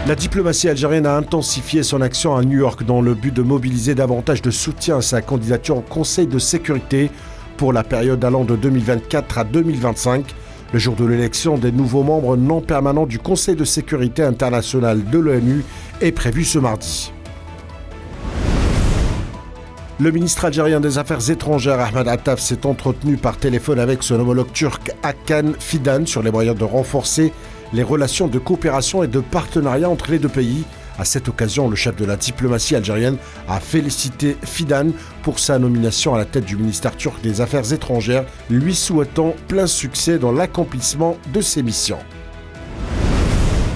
La diplomatie algérienne a intensifié son action à New York dans le but de mobiliser davantage de soutien à sa candidature au Conseil de sécurité pour la période allant de 2024 à 2025, le jour de l'élection des nouveaux membres non permanents du Conseil de sécurité internationale de l'ONU est prévu ce mardi. Le ministre algérien des Affaires étrangères Ahmed Attaf s'est entretenu par téléphone avec son homologue turc Hakan Fidan sur les moyens de renforcer les relations de coopération et de partenariat entre les deux pays. À cette occasion, le chef de la diplomatie algérienne a félicité Fidan pour sa nomination à la tête du ministère turc des Affaires étrangères, lui souhaitant plein succès dans l'accomplissement de ses missions.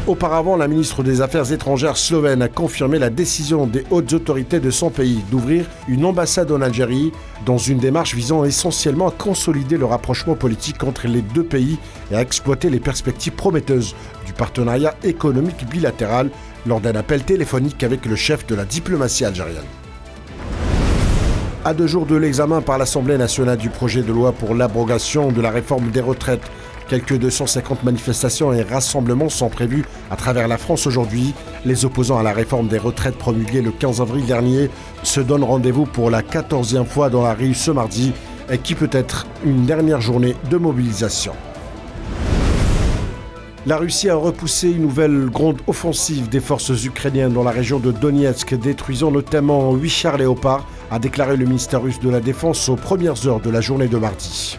Auparavant, la ministre des Affaires étrangères slovène a confirmé la décision des hautes autorités de son pays d'ouvrir une ambassade en Algérie dans une démarche visant essentiellement à consolider le rapprochement politique entre les deux pays et à exploiter les perspectives prometteuses du partenariat économique bilatéral lors d'un appel téléphonique avec le chef de la diplomatie algérienne. À 2 jours de l'examen par l'Assemblée nationale du projet de loi pour l'abrogation de la réforme des retraites, quelques 250 manifestations et rassemblements sont prévus à travers la France aujourd'hui. Les opposants à la réforme des retraites promulguée le 15 avril dernier se donnent rendez-vous pour la 14e fois dans la rue ce mardi et qui peut être une dernière journée de mobilisation. La Russie a repoussé une nouvelle grande offensive des forces ukrainiennes dans la région de Donetsk, détruisant notamment 8 chars Léopard, a déclaré le ministère russe de la Défense aux premières heures de la journée de mardi.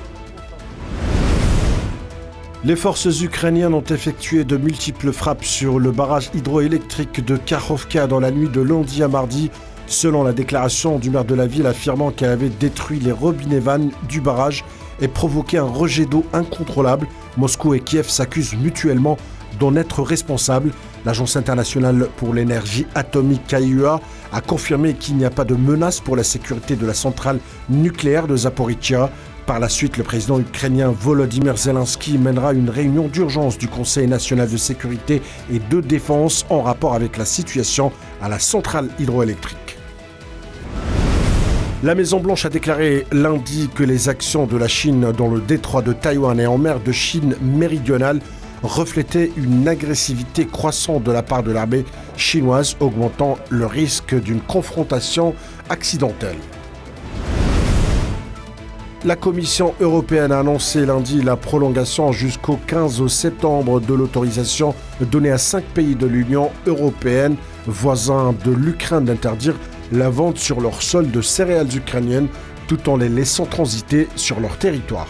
Les forces ukrainiennes ont effectué de multiples frappes sur le barrage hydroélectrique de Kakhovka dans la nuit de lundi à mardi, selon la déclaration du maire de la ville affirmant qu'elle avait détruit les robinets vannes du barrage et provoqué un rejet d'eau incontrôlable. Moscou et Kiev s'accusent mutuellement d'en être responsables. L'Agence internationale pour l'énergie atomique (IAEA) a confirmé qu'il n'y a pas de menace pour la sécurité de la centrale nucléaire de Zaporizhzhia. Par la suite, le président ukrainien Volodymyr Zelensky mènera une réunion d'urgence du Conseil national de sécurité et de défense en rapport avec la situation à la centrale hydroélectrique. La Maison-Blanche a déclaré lundi que les actions de la Chine dans le détroit de Taïwan et en mer de Chine méridionale reflétaient une agressivité croissante de la part de l'armée chinoise, augmentant le risque d'une confrontation accidentelle. La Commission européenne a annoncé lundi la prolongation jusqu'au 15 septembre de l'autorisation donnée à 5 pays de l'Union européenne, voisins de l'Ukraine, d'interdire la vente sur leur sol de céréales ukrainiennes tout en les laissant transiter sur leur territoire.